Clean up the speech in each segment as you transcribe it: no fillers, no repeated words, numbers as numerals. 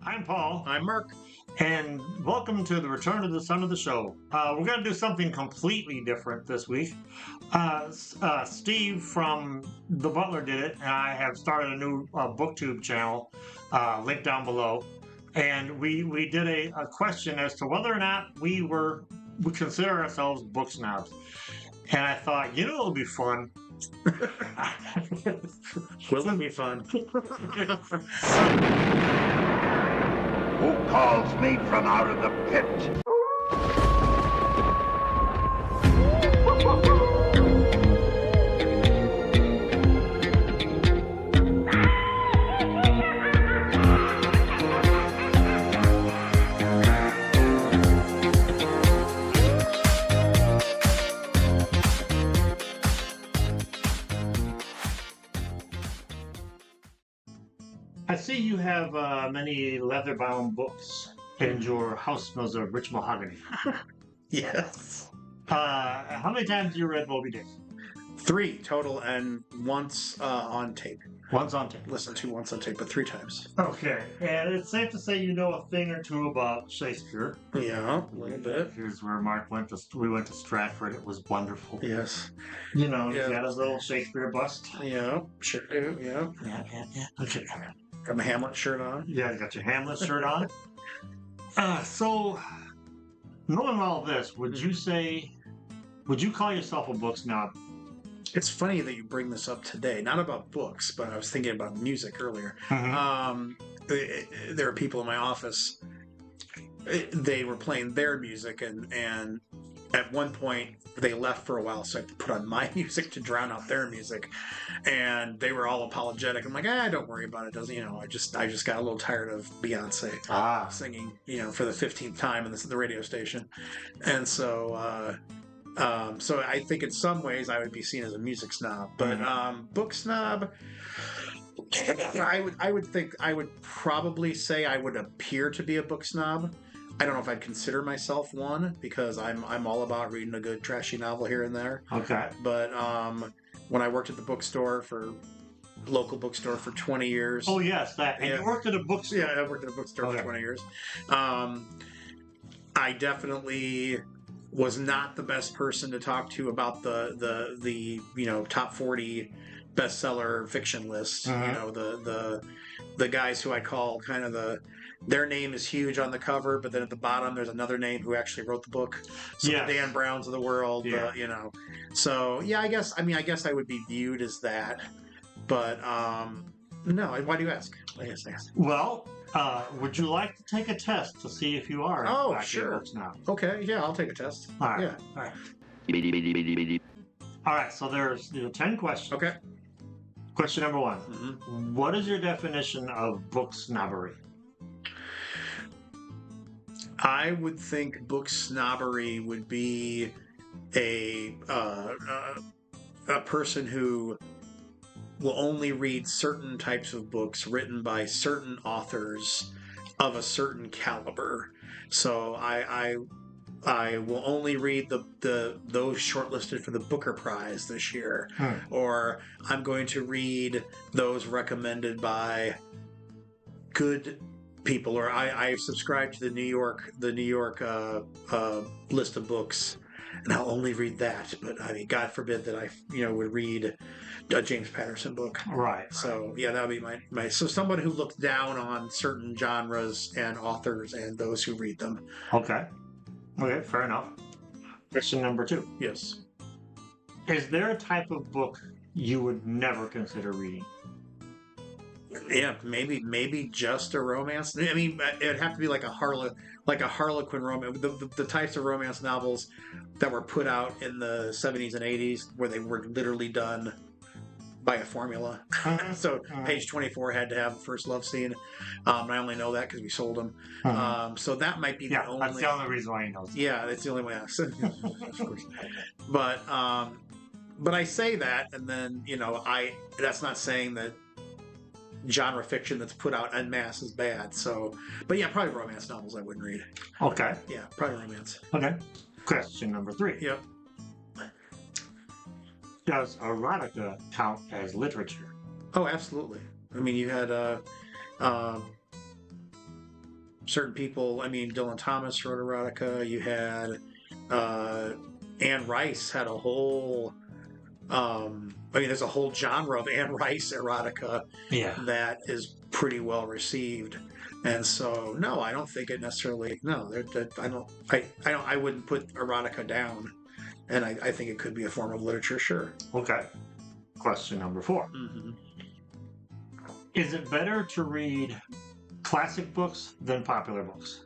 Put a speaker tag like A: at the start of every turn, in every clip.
A: I'm Paul,
B: I'm Mark.
A: and welcome to the return of the son of the show. We're going to do something completely different this week. Steve from The Butler did it, and I have started a new BookTube channel, link down below. And we did a question as to whether or not we consider ourselves book snobs. And I thought, it'll be fun.
B: Will it be fun?
C: Who calls me from out of the pit?
A: I see you have many leather-bound books, and your house smells of rich mahogany.
B: Yes.
A: How many times have you read Moby Dick?
B: 3 total, and once on tape.
A: Once on tape.
B: Listened to once on tape, but 3 times.
A: Okay, and it's safe to say you know a thing or two about Shakespeare.
B: Yeah, a little bit.
A: Here's where Mark went to. We went to Stratford. It was wonderful.
B: Yes.
A: He's got his little Shakespeare bust.
B: Yeah, sure do. Yeah.
A: Yeah. Okay.
B: Got my Hamlet shirt on.
A: Yeah, you got your Hamlet shirt on. So, knowing all this, would you call yourself a book snob?
B: It's funny that you bring this up today. Not about books, but I was thinking about music earlier. There are people in my office. They were playing their music, and at one point they left for a while, so I had to put on my music to drown out their music. And they were all apologetic. I'm like, don't worry about it. Doesn't I just got a little tired of Beyonce singing, for the 15th time in the radio station, and so. So I think in some ways I would be seen as a music snob, but book snob, I would probably say I would appear to be a book snob. I don't know if I'd consider myself one, because I'm all about reading a good trashy novel here and there.
A: Okay.
B: But when I worked at the local bookstore for 20 years.
A: Oh yes, that. And you worked at a bookstore.
B: Yeah, I worked at a bookstore for 20 years. I definitely was not the best person to talk to about the top 40 bestseller fiction list. The guys who I call kind of their name is huge on the cover, but then at the bottom there's another name who actually wrote the book. So the Dan Browns of the world, So yeah, I guess I would be viewed as that, but no. Why do you ask?
A: Well, would you like to take a test to see if you are?
B: Oh, sure. Now? Okay, yeah, I'll take a test.
A: All right.
B: Yeah.
A: All right. All right. So there's 10 questions.
B: Okay.
A: Question number 1. Mm-hmm. What is your definition of book snobbery?
B: I would think book snobbery would be a person who will only read certain types of books written by certain authors of a certain caliber. So I will only read those shortlisted for the Booker Prize this year, or I'm going to read those recommended by good people, or I subscribe to the New York list of books, and I'll only read that. But I mean, God forbid that I would read a James Patterson book.
A: Right.
B: So yeah, that would be my so someone who looks down on certain genres and authors and those who read them.
A: Okay, fair enough. Question number 2.
B: Yes.
A: Is there a type of book you would never consider reading?
B: Yeah, maybe just a romance. I mean, it'd have to be like a Harlequin romance. The types of romance novels that were put out in the 70s and 80s, where they were literally done by a formula. So page 24 had to have the first love scene. I only know that because we sold them. So that might be the only.
A: That's the only reason why you know.
B: Yeah, that's the only way. Of course. But I say that, and then that's not saying that genre fiction that's put out en masse is bad. So, but yeah, probably romance novels I wouldn't read.
A: Okay.
B: Yeah, probably romance.
A: Okay. Question number 3.
B: Yep.
A: Does erotica count as literature?
B: Oh, absolutely. I mean, you had certain people. I mean, Dylan Thomas wrote erotica. You had Anne Rice had a whole. I mean, there's a whole genre of Anne Rice erotica
A: Yeah.
B: that is pretty well received. And so, no, I don't think it necessarily. No, I don't. I don't. I wouldn't put erotica down, and I think it could be a form of literature. Sure.
A: Okay. Question number 4.
B: Mm-hmm.
A: Is it better to read classic books than popular books?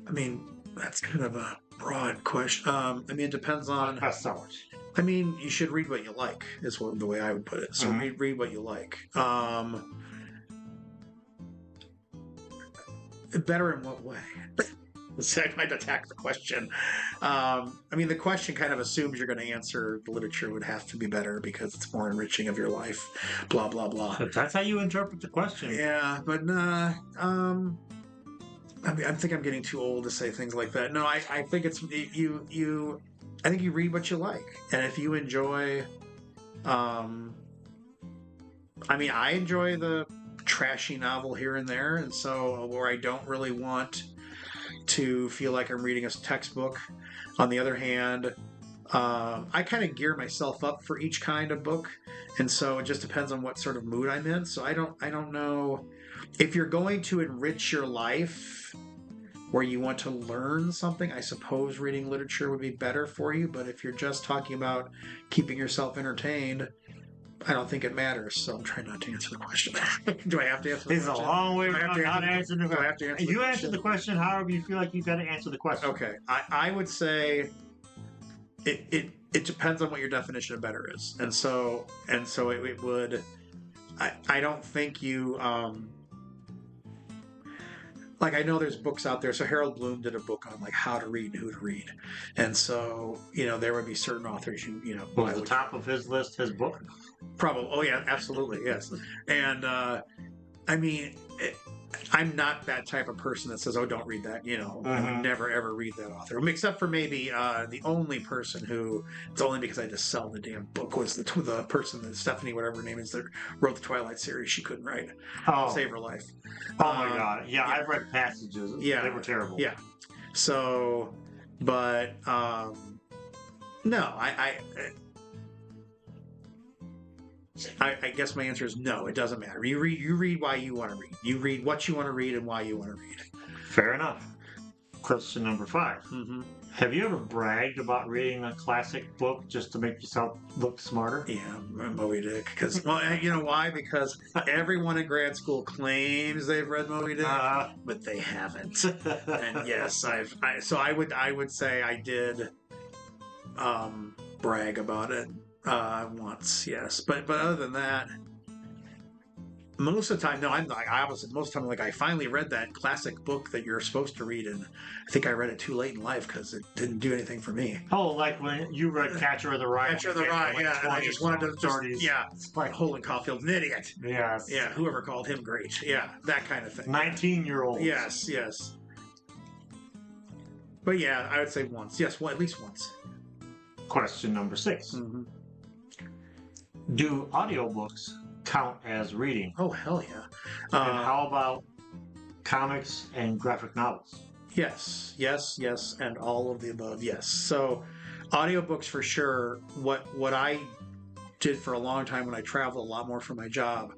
B: I mean, that's kind of a broad question. I mean, it depends on.
A: Bestsellers.
B: I mean, you should read what you like. Is the way I would put it. So read what you like. Better in what way? So I might attack the question. I mean, the question kind of assumes you're going to answer the literature would have to be better because it's more enriching of your life. Blah blah blah.
A: But that's how you interpret the question.
B: Yeah, but I mean, I think I'm getting too old to say things like that. No, I think it's you. I think you read what you like, and if you enjoy, I mean, I enjoy the trashy novel here and there, and so where I don't really want to feel like I'm reading a textbook. On the other hand, I kind of gear myself up for each kind of book, and so it just depends on what sort of mood I'm in. So I don't know if you're going to enrich your life where you want to learn something. I suppose reading literature would be better for you, but if you're just talking about keeping yourself entertained, I don't think it matters. So I'm trying not to answer the question. Do I have to answer the
A: It's
B: question?
A: a long way
B: Do I have
A: around
B: to
A: not
B: answer
A: answering the
B: do I
A: question.
B: have to answer the
A: You
B: question?
A: answer the question however you feel like you've got to answer the question.
B: Okay, I would say it depends on what your definition of better is, and so it would. I don't think you like, I know there's books out there. So Harold Bloom did a book on like how to read and who to read, and so there would be certain authors
A: Was the top of his list his book?
B: probably. Oh yeah, absolutely, yes. And I mean, I'm not that type of person that says, "Oh, don't read that." I would never ever read that author, except for maybe the only person who it's only because I just sell the damn book was the person that Stephanie, whatever her name is, that wrote the Twilight series. She couldn't write.
A: Oh,
B: Save her life.
A: oh my God! Yeah, I've read passages.
B: Yeah,
A: they were terrible.
B: Yeah. So, but no, I guess my answer is no. It doesn't matter. You read why you want to read. You read what you want to read and why you want to read.
A: Fair enough. Question number 5.
B: Mm-hmm.
A: Have you ever bragged about reading a classic book just to make yourself look smarter?
B: Yeah, Moby Dick. Because, well, you know why? Because everyone in grad school claims they've read Moby Dick, but they haven't. And yes, I would say I did brag about it once, yes. But other than that, most of the time, no. I'm like, I opposite. Most of the time, like, I finally read that classic book that you're supposed to read, and I think I read it too late in life because it didn't do anything for me.
A: Oh, like when you read Catcher in the Rye.
B: Catcher in the Rye, yeah. And I just wanted to
A: it's like
B: Holden Caulfield's an idiot.
A: Yes.
B: Yeah, whoever called him great. Yeah, that kind of thing.
A: 19-year-olds.
B: Yes. But yeah, I would say once. Yes, well, at least once.
A: Question number 6.
B: Mm-hmm.
A: Do audiobooks count as reading?
B: Oh, hell yeah.
A: And how about comics and graphic novels?
B: Yes, and all of the above. Yes. So, audiobooks for sure. What I did for a long time when I traveled a lot more for my job,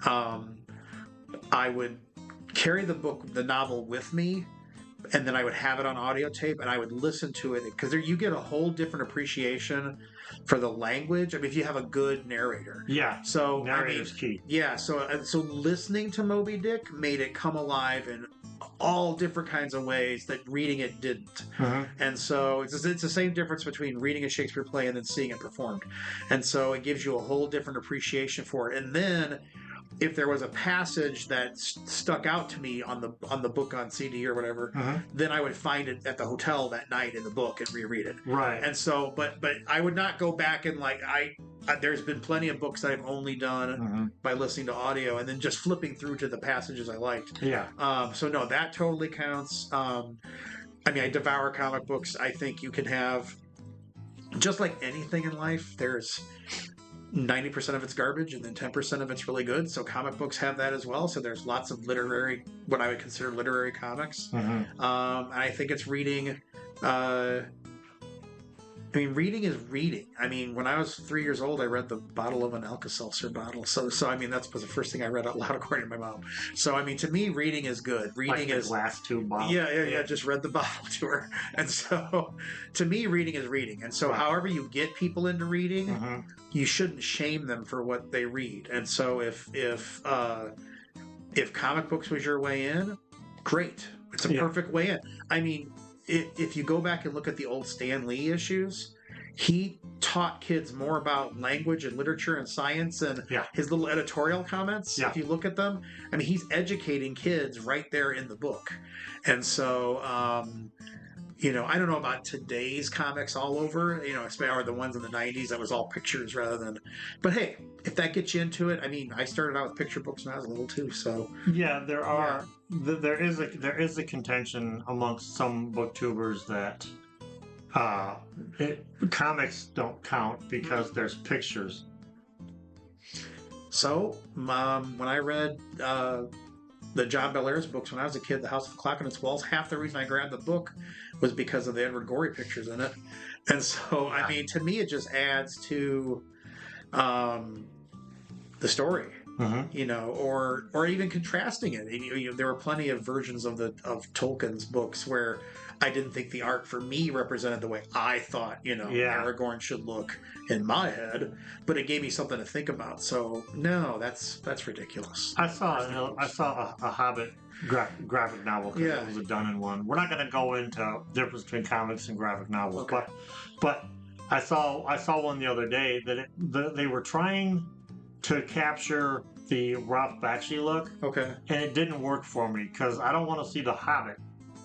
B: I would carry the novel with me, and then I would have it on audio tape, and I would listen to it because you get a whole different appreciation for the language. I mean, if you have a good narrator.
A: Yeah.
B: So
A: narrator's key.
B: Yeah. So listening to Moby Dick made it come alive in all different kinds of ways that reading it didn't. And so it's the same difference between reading a Shakespeare play and then seeing it performed. And so it gives you a whole different appreciation for it. And then if there was a passage that stuck out to me on the book on CD or whatever, then I would find it at the hotel that night in the book and reread it.
A: Right.
B: And so, but I would not go back and like there's been plenty of books that I've only done by listening to audio and then just flipping through to the passages I liked.
A: Yeah.
B: So no, that totally counts. I mean, I devour comic books. I think you can have, just like anything in life, there's 90% of it's garbage and then 10% of it's really good. So comic books have that as well. So there's lots of what I would consider literary comics.
A: Mm-hmm.
B: And I think it's reading. Reading is reading. I mean, when I was 3 years old, I read the bottle of an Alka-Seltzer bottle. So I mean, that was the first thing I read out loud, according to my mom. So I mean, to me, reading is good. Reading
A: like
B: is
A: glass tube bottle.
B: Yeah. Just read the bottle to her, and so to me, reading is reading. And so, however you get people into reading,
A: Mm-hmm.
B: you shouldn't shame them for what they read. And so, if comic books was your way in, great. It's a perfect way in. I mean, if you go back and look at the old Stan Lee issues, he taught kids more about language and literature and science and his little editorial comments. If you look at them, I mean, he's educating kids right there in the book. And so, I don't know about today's comics all over, or the ones in the 90s that was all pictures rather than, but hey, if that gets you into it, I mean, I started out with picture books when I was little too, so.
A: Yeah, there is a contention amongst some booktubers that comics don't count because there's pictures.
B: So, when I read the John Belair's books when I was a kid, The House with the Clock on Its Walls, half the reason I grabbed the book was because of the Edward Gorey pictures in it. And so, I mean, to me, it just adds to the story.
A: Mm-hmm.
B: Or even contrasting it. There were plenty of versions of Tolkien's books where I didn't think the art for me represented the way I thought, Aragorn should look in my head, but it gave me something to think about. So no, that's ridiculous.
A: I saw a Hobbit graphic novel because it was a done-in-one. We're not going to go into the difference between comics and graphic novels, but I saw one the other day that they were trying to capture the Ralph Bakshi look.
B: Okay.
A: And it didn't work for me because I don't want to see the Hobbit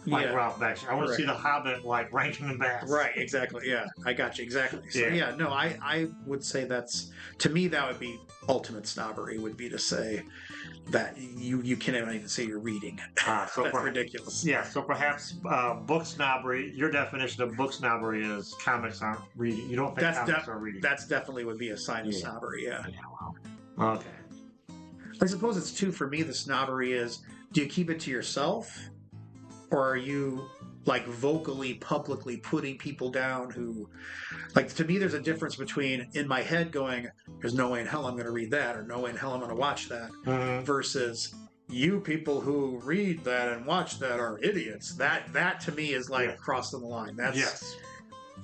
A: like Ralph Bakshi. I want to see the Hobbit like Rankin and Bass.
B: Right, exactly. Yeah, I got you. Exactly. So, no, I would say to me, that would be ultimate snobbery, would be to say that you can't even say you're reading. So that's ridiculous.
A: Yeah, so perhaps book snobbery, your definition of book snobbery is comics aren't reading. You don't think comics are reading.
B: That's definitely would be a sign of snobbery, yeah.
A: Wow. Okay.
B: I suppose it's too, for me, the snobbery is, do you keep it to yourself? Or are you, like, vocally, publicly putting people down who... Like, to me, there's a difference between, in my head, going, there's no way in hell I'm going to read that, or no way in hell I'm going to watch that, versus, you people who read that and watch that are idiots. That to me, is like crossing the line. That's...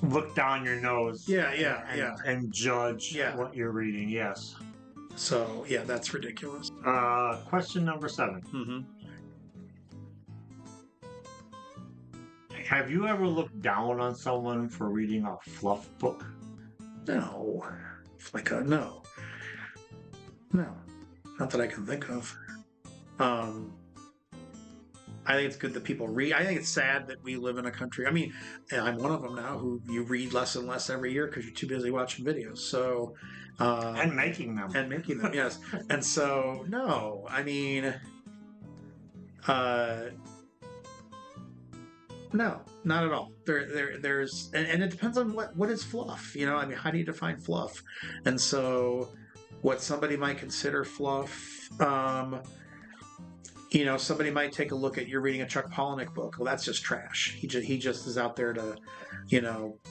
A: Look down your nose.
B: And
A: judge what you're reading, yes.
B: So, yeah, that's ridiculous.
A: Question number 7.
B: Mm-hmm.
A: Have you ever looked down on someone for reading a fluff book?
B: No. No. No. Not that I can think of. I think it's good that people read. I think it's sad that we live in a country. I mean, I'm one of them now who you read less and less every year because you're too busy watching videos. So,
A: and making them.
B: Yes. And so, no. I mean, no, not at all. There's, and it depends on what is fluff. I mean, how do you define fluff? And so, what somebody might consider fluff. Somebody might take a look at, you're reading a Chuck Palahniuk book. Well, that's just trash. He just is out there to,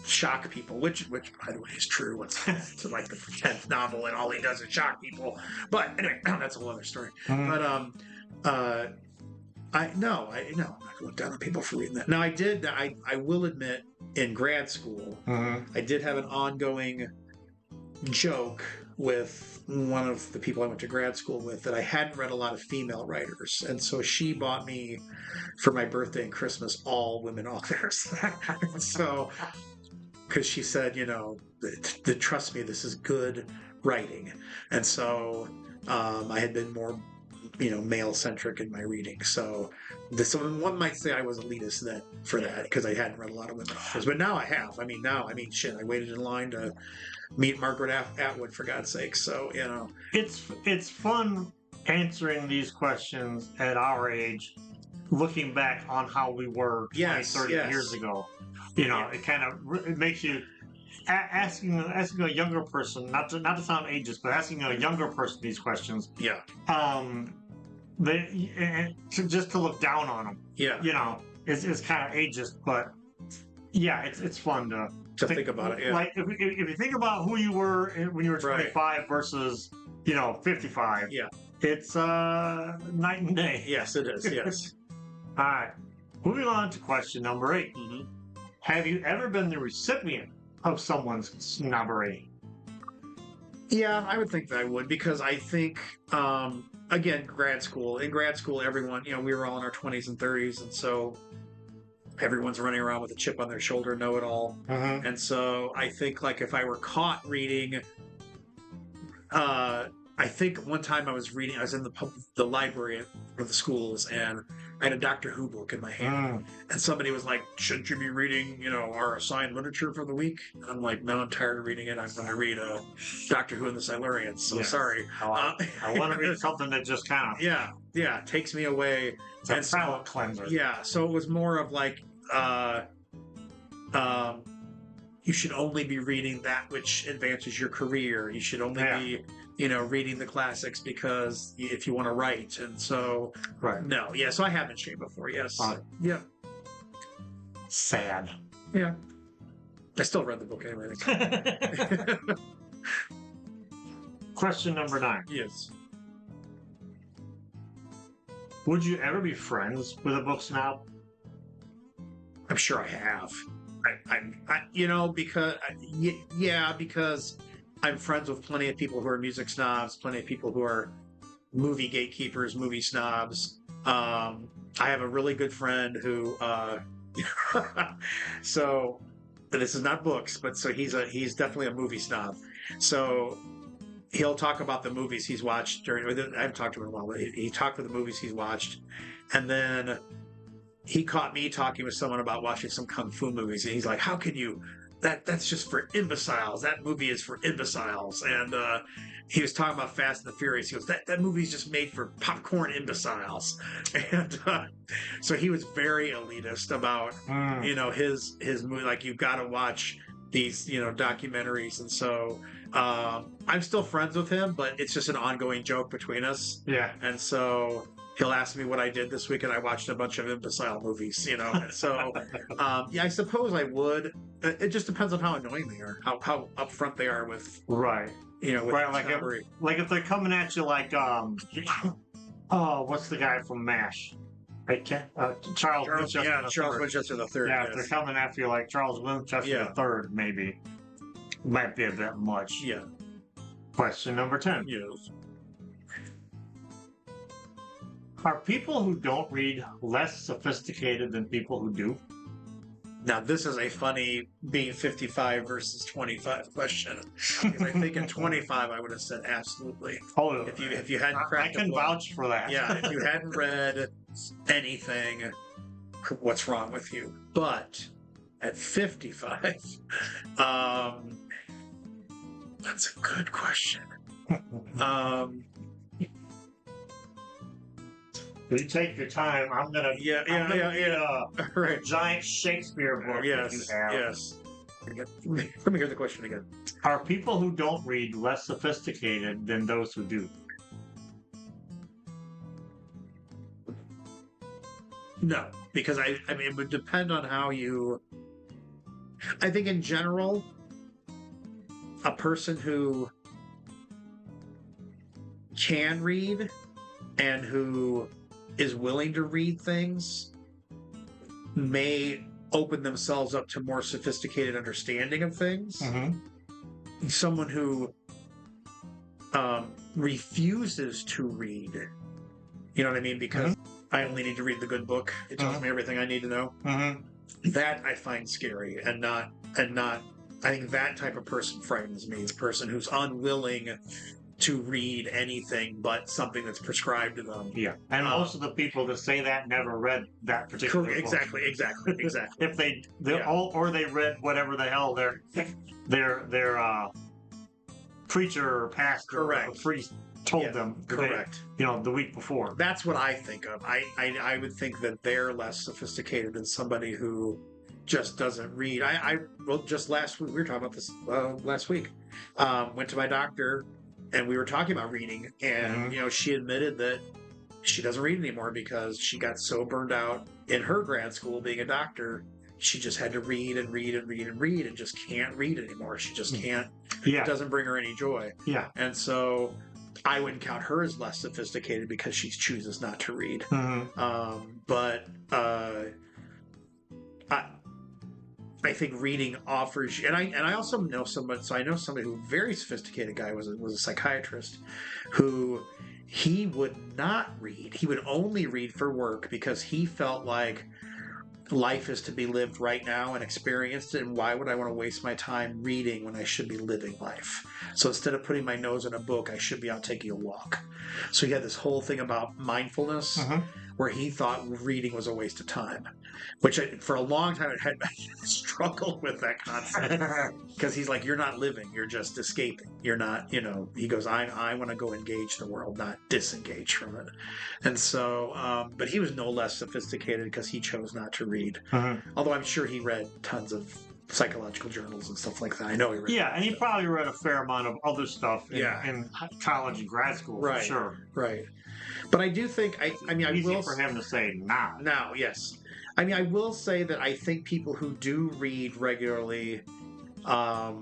B: shock people, which by the way is true. It's like the 10th novel, and all he does is shock people. But anyway, that's a whole other story.
A: Mm-hmm.
B: But I'm not going to look down on people for reading that. Now, I will admit, in grad school, I did have an ongoing joke with one of the people I went to grad school with that I hadn't read a lot of female writers. And so she bought me, for my birthday and Christmas, all women authors. So, because she said, trust me, this is good writing. And so I had been more male-centric in my reading. So one might say I was elitist then for that, because I hadn't read a lot of women authors. But now I have. I waited in line to meet Margaret Atwood, for God's sake. So,
A: It's fun answering these questions at our age, looking back on how we were 20, 30 years ago. It kind of it makes you... asking a younger person, not to sound ageist, but asking a younger person these questions,
B: Yeah.
A: Just to look down on them,
B: Yeah.
A: you know, it's kind of ageist, but yeah, it's fun
B: To think about it. Yeah.
A: Like if you think about who you were when you were
B: Right.
A: 25 versus 55,
B: Yeah.
A: it's night and day.
B: Yes, it is. Yes.
A: All right, moving on to question number 8.
B: Mm-hmm.
A: Have you ever been the recipient of someone's snobbery?
B: Yeah, I would think that I would, because I think, again, in grad school, everyone, we were all in our 20s and 30s, and so everyone's running around with a chip on their shoulder, know-it-all.
A: Mm-hmm.
B: And so I think, like, if I were caught reading, I think one time I was in the library for the schools, and I had a Doctor Who book in my hand, and somebody was like, "Shouldn't you be reading, our assigned literature for the week?" And I'm like, "No, I'm tired of reading it. I'm going to read Doctor Who and the Silurians. So
A: Yes.
B: sorry."
A: I want to read something that just kind of
B: yeah, takes me away.
A: it's a palate cleanser.
B: Yeah, so it was more of like, you should only be reading that which advances your career. You should only be, reading the classics because if you want to write. And so,
A: Right.
B: no, yeah. So I have been shamed before. Yes. Yeah.
A: Sad.
B: Yeah. I still read the book anyway.
A: Question number 9.
B: Yes.
A: Would you ever be friends with a book snob?
B: I'm sure I have. Because I'm friends with plenty of people who are music snobs, plenty of people who are movie gatekeepers, movie snobs. I have a really good friend who, so this is not books, but so he's definitely a movie snob. So he'll talk about the movies he's watched I haven't talked to him in a while, but he talked about the movies he's watched, and then he caught me talking with someone about watching some kung fu movies, and he's like, "How can you? That's just for imbeciles. That movie is for imbeciles." And he was talking about Fast and the Furious. He goes, "That movie's just made for popcorn imbeciles." And so he was very elitist about his movie. Like, you've got to watch these documentaries. And so I'm still friends with him, but it's just an ongoing joke between us.
A: Yeah.
B: And so he'll ask me what I did this week, and I watched a bunch of imbecile movies, So, I suppose I would. It just depends on how annoying they are, how upfront they are with,
A: Right.
B: with
A: Right. Like if they're coming at you like, what's the guy from MASH? Charles Winchester.
B: Yeah, Charles Winchester the Third.
A: Yeah, if they're coming after you like Charles Winchester the Third, maybe might be a bit much.
B: Yeah.
A: Question number 10.
B: Yes.
A: Are people who don't read less sophisticated than people who do?
B: Now, this is a funny being 55 versus 25 question. Because I think at 25 I would have said absolutely.
A: Oh,
B: if you hadn't cracked,
A: I can vouch for that.
B: Yeah, if you hadn't read anything, what's wrong with you? But at 55, that's a good question.
A: You take your time. I'm gonna read a
B: right.
A: giant Shakespeare book that you have.
B: Yes. Let me hear the question again.
A: Are people who don't read less sophisticated than those who do?
B: No, because I mean, it would depend on how you. I think in general, a person who can read and who is willing to read things may open themselves up to more sophisticated understanding of things.
A: Mm-hmm.
B: Someone who refuses to read, you know what I mean? Because I only need to read the good book. It tells me everything I need to know. That I find scary, and not. I think that type of person frightens me. The person who's unwilling to read anything but something that's prescribed to them.
A: Yeah, and most of the people that say that never read that particular book.
B: Exactly.
A: If they or they read whatever the hell their preacher or pastor or priest told them.
B: Correct.
A: The week before.
B: That's what I think of. I would think that they're less sophisticated than somebody who just doesn't read. Well, just last week we were talking about this last week. Went to my doctor, and we were talking about reading, and she admitted that she doesn't read anymore because she got so burned out in her grad school being a doctor. She just had to read and read and read and read, and just can't read anymore. She just can't.
A: Yeah.
B: It doesn't bring her any joy.
A: Yeah.
B: And so I wouldn't count her as less sophisticated because she chooses not to read. But I think reading offers you, and I also know somebody. So I know somebody who, very sophisticated guy, was a psychiatrist, who he would not read. He would only read for work because he felt like life is to be lived right now and experienced, and why would I want to waste my time reading when I should be living life? So instead of putting my nose in a book, I should be out taking a walk. So he had this whole thing about mindfulness, where he thought reading was a waste of time, which for a long time I had struggled with that concept, because he's like, you're not living, you're just escaping. You're not, he goes, I want to go engage the world, not disengage from it. And so, but he was no less sophisticated because he chose not to read. Although I'm sure he read tons of psychological journals and stuff like that. I know he read.
A: Yeah, and he probably read a fair amount of other stuff in college and grad school,
B: right,
A: for sure.
B: Right. But I do think, I will,
A: for him to say now.
B: Now, yes. I will say that I think people who do read regularly, I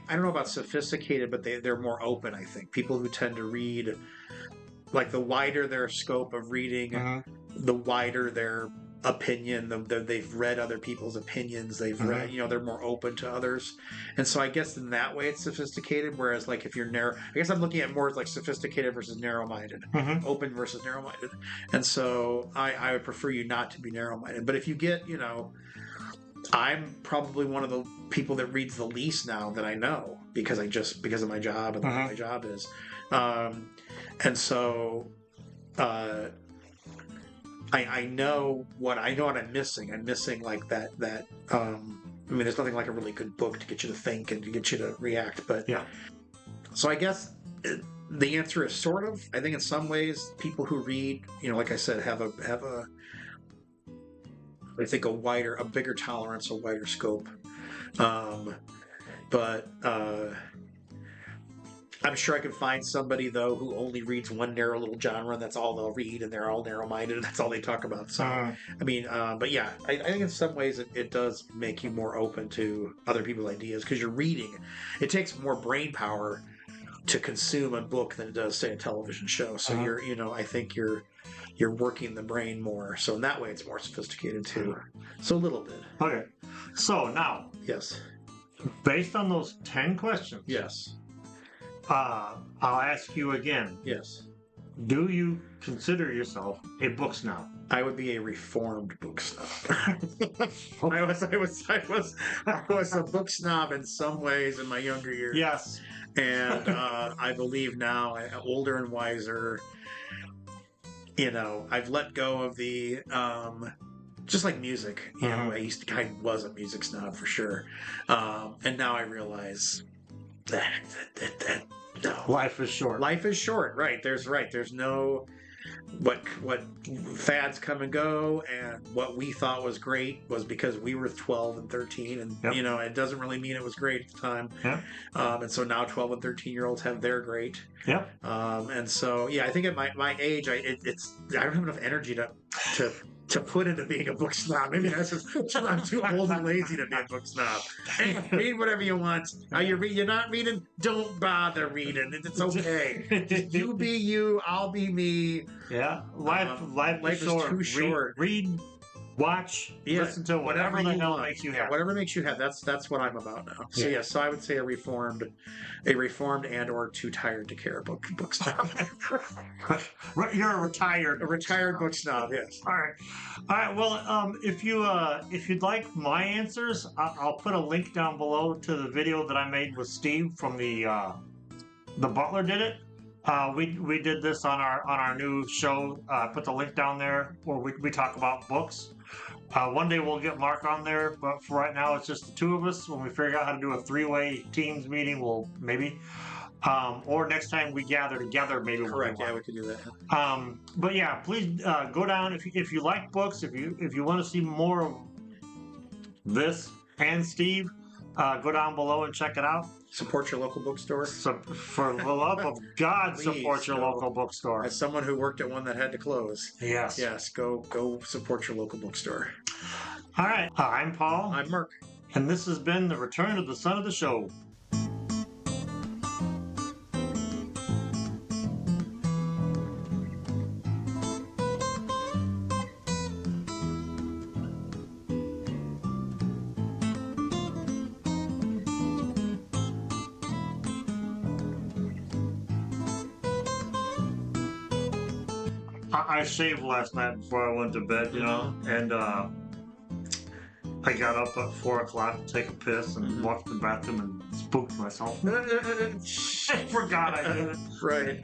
B: don't know about sophisticated, but they're more open, I think. People who tend to read, like, the wider their scope of reading, the wider their opinion, they've read other people's opinions, they've read, they're more open to others. And so I guess in that way it's sophisticated, whereas like if you're narrow, I guess I'm looking at more like sophisticated versus narrow-minded, open versus narrow-minded. And so I would prefer you not to be narrow-minded. But if you get, I'm probably one of the people that reads the least now that I know, because of my job and what my job is. And so I know what I'm missing. I'm missing like that. There's nothing like a really good book to get you to think and to get you to react. But
A: yeah.
B: So I guess the answer is sort of. I think in some ways, people who read, like I said, have a I think a bigger tolerance, a wider scope. But I'm sure I could find somebody, though, who only reads one narrow little genre, and that's all they'll read, and they're all narrow-minded, and that's all they talk about. So, but yeah, I think in some ways it does make you more open to other people's ideas, because you're reading. It takes more brain power to consume a book than it does, say, a television show. So I think you're working the brain more. So in that way, it's more sophisticated too. So a little bit.
A: Okay. So now,
B: yes,
A: based on those 10 questions,
B: yes.
A: I'll ask you again.
B: Yes.
A: Do you consider yourself a book snob?
B: I would be a reformed book snob. I was a book snob in some ways in my younger years.
A: Yes.
B: And I believe now, older and wiser, I've let go of the just like music. I was a music snob for sure. And now I realize that no.
A: Life is short.
B: Life is short, right? There's no what fads come and go, and what we thought was great was because we were 12 and 13, and it doesn't really mean it was great at the time. And so now 12 and 13-year-olds have their great. And so I think at my age, I don't have enough energy to put into being a book snob. Maybe that's just I'm too old and lazy to be a book snob. Hey, read whatever you want. You're not reading? Don't bother reading. It's okay. Just you be you. I'll be me.
A: Yeah. Life is short.
B: Too short.
A: Read, watch, listen to whatever the hell makes you happy.
B: Whatever makes you happy. That's what I'm about now. So so I would say a reformed and or too tired to care book snob.
A: You're a retired
B: book snob. Yes.
A: All right. Well, if you'd like my answers, I'll put a link down below to the video that I made with Steve from the Butler Did It. We did this on our new show. Put the link down there where we talk about books. One day we'll get Marc on there, but for right now it's just the two of us. When we figure out how to do a 3-way Teams meeting, we'll maybe. Or next time we gather together, maybe.
B: Correct.
A: We'll
B: we can do that.
A: But yeah, please go down if you like books. If you want to see more of this and Steve, go down below and check it out.
B: Support your local bookstore.
A: So, for the love of God,
B: Please
A: support your
B: go.
A: local bookstore.
B: As someone who worked at one that had to close,
A: Yes.
B: yes, go support your local bookstore.
A: All right. I'm Paul.
B: I'm Mark.
A: And this has been the Return of the Son of the Show. I shaved last night before I went to bed, and I got up at 4 o'clock to take a piss and walked to the bathroom and spooked myself. I forgot I did it.
B: Right.